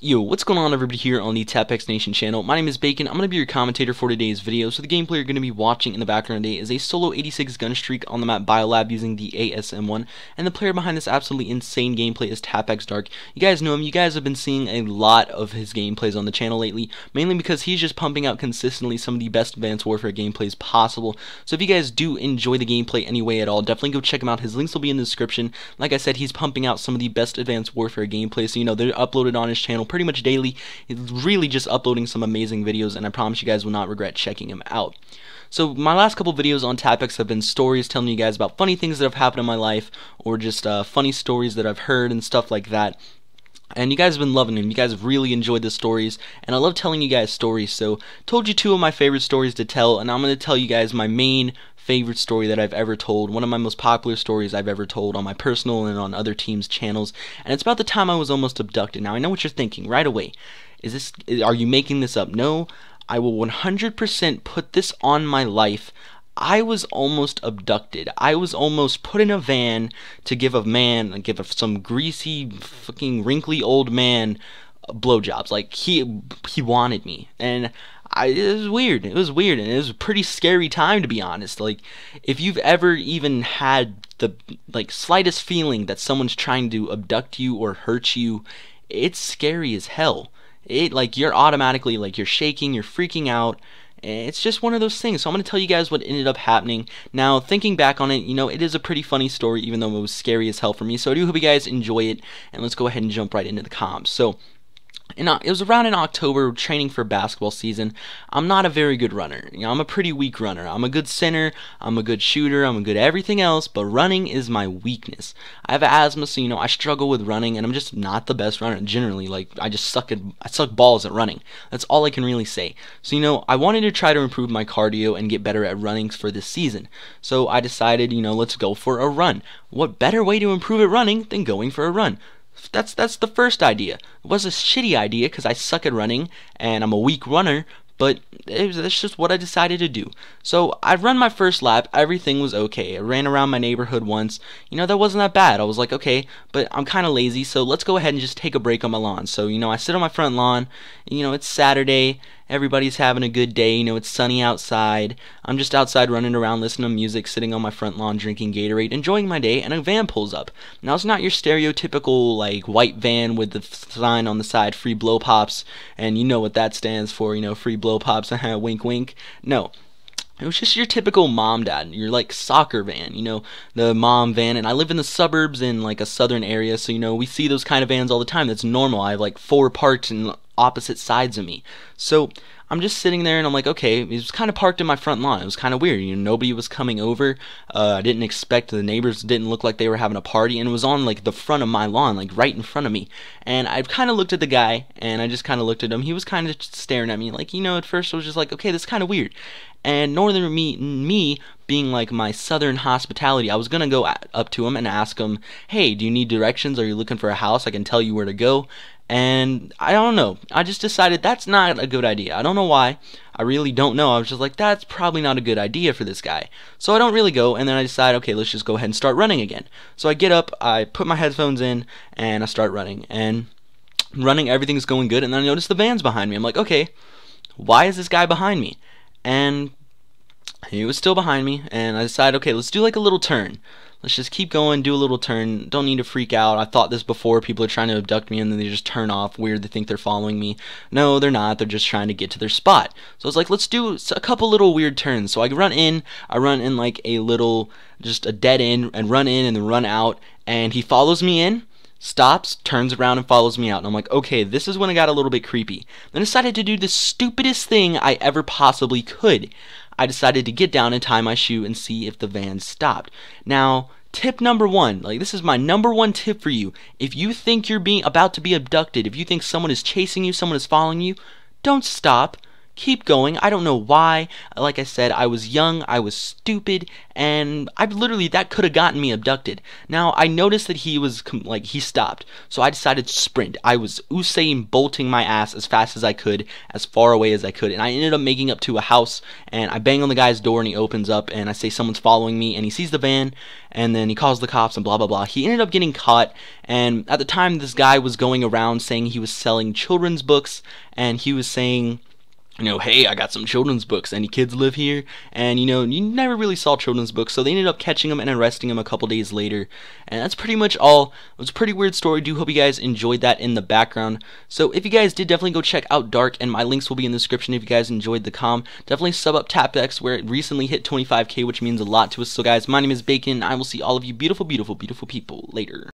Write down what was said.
Yo, what's going on everybody here on the TapX Nation channel? My name is Bacon. I'm going to be your commentator for today's video. So the gameplay you're going to be watching in the background today is a solo 86 Gunstreak on the map Biolab using the ASM1. And the player behind this absolutely insane gameplay is TapX Dark. You guys know him. You guys have been seeing a lot of his gameplays on the channel lately, mainly because he's just pumping out consistently some of the best Advanced Warfare gameplays possible. So if you guys do enjoy the gameplay anyway at all, definitely go check him out. His links will be in the description. Like I said, he's pumping out some of the best Advanced Warfare gameplays, so they're uploaded on his channel pretty much daily. He's really just uploading some amazing videos, and I promise you guys will not regret checking him out. So my last couple videos on TapX have been stories telling you guys about funny things that have happened in my life, or just funny stories that I've heard and stuff like that. And you guys have been loving them. You guys have really enjoyed the stories, and I love telling you guys stories. So told you two of my favorite stories to tell, and I'm going to tell you guys my main favorite story that I've ever told, one of my most popular stories I've ever told on my personal and on other teams' channels, and it's about the time I was almost abducted. Now I know what you're thinking right away. Are you making this up? No, I will 100% put this on my life. I was almost abducted. I was almost put in a van to give some greasy, fucking wrinkly old man blowjobs. Like he wanted me, and it was weird. It was weird, and it was a pretty scary time, to be honest. Like, if you've ever even had the slightest feeling that someone's trying to abduct you or hurt you, it's scary as hell. You're automatically, you're shaking, you're freaking out. It's just one of those things. So I'm going to tell you guys what ended up happening. Now, thinking back on it, it is a pretty funny story, even though it was scary as hell for me. So I do hope you guys enjoy it, and let's go ahead and jump right into the comms. So it was around in October, training for basketball season. I'm not a very good runner. I'm a pretty weak runner. I'm a good center, I'm a good shooter, I'm a good everything else, but running is my weakness. I have asthma, so I struggle with running, and I'm just not the best runner generally. I suck balls at running. That's all I can really say. So I wanted to try to improve my cardio and get better at running for this season. So I decided, let's go for a run. What better way to improve at running than going for a run? That's the first idea. It was a shitty idea because I suck at running and I'm a weak runner, but that's just what I decided to do. So I run my first lap. Everything was okay. I ran around my neighborhood once. That wasn't that bad. I was like, okay, but I'm kind of lazy, so let's go ahead and just take a break on my lawn. So I sit on my front lawn. It's Saturday. Everybody's having a good day. It's sunny outside. I'm just outside running around, listening to music, sitting on my front lawn, drinking Gatorade, enjoying my day, and a van pulls up. Now, it's not your stereotypical, white van with the sign on the side, free blow pops, and you know what that stands for, free blow pops, wink, wink. No. It was just your typical mom, dad, your soccer van, the mom van. And I live in the suburbs in a southern area, so we see those kind of vans all the time. That's normal. I have 4 parked in opposite sides of me. So I'm just sitting there, and I'm like, okay, it was kind of parked in my front lawn. It was kind of weird. Nobody was coming over. I didn't expect, the neighbors didn't look like they were having a party, and it was on the front of my lawn, right in front of me. And I kind of looked at the guy, and I just kind of looked at him. He was kind of staring at me, at first I was just like, okay, this is kind of weird. And northern me being my southern hospitality, I was gonna go up to him and ask him, hey, do you need directions? Are you looking for a house? I can tell you where to go. And I don't know, I just decided that's not a good idea. I don't know why. I really don't know. I was just like, that's probably not a good idea for this guy. So I don't really go, and then I decide, okay, let's just go ahead and start running again. So I get up, I put my headphones in, and I start running. And running, everything's going good, and then I notice the van's behind me. I'm like, okay, why is this guy behind me? And he was still behind me, and I decided, okay, let's do a little turn. Let's just keep going, do a little turn. Don't need to freak out. I thought this before. People are trying to abduct me, and then they just turn off. Weird, they think they're following me. No, they're not. They're just trying to get to their spot. So I was like, let's do a couple little weird turns. So I run in a little, just a dead end, and run in and then run out, and he follows me in, stops, turns around, and follows me out. And I'm like, okay, this is when it got a little bit creepy. Then I decided to do the stupidest thing I ever possibly could. I decided to get down and tie my shoe and see if the van stopped. Now, tip number 1, this is my number 1 tip for you. If you think you're about to be abducted, if you think someone is chasing you, someone is following you, don't stop. keep going. I don't know why. Like I said, I was young, I was stupid, and that could have gotten me abducted. Now, I noticed that he stopped, so I decided to sprint. I was Usain bolting my ass as fast as I could, as far away as I could, and I ended up making up to a house, and I bang on the guy's door, and he opens up, and I say someone's following me, and he sees the van, and then he calls the cops, and blah blah blah. He ended up getting caught, and at the time, this guy was going around saying he was selling children's books, and he was saying, hey, I got some children's books. Any kids live here? And, you never really saw children's books, so they ended up catching him and arresting him a couple days later. And that's pretty much all. It was a pretty weird story. Do hope you guys enjoyed that in the background. So if you guys did, definitely go check out Dark, and my links will be in the description if you guys enjoyed the comm. Definitely sub up TapX, where it recently hit 25K, which means a lot to us. So guys, my name is Bacon. I will see all of you beautiful, beautiful, beautiful people later.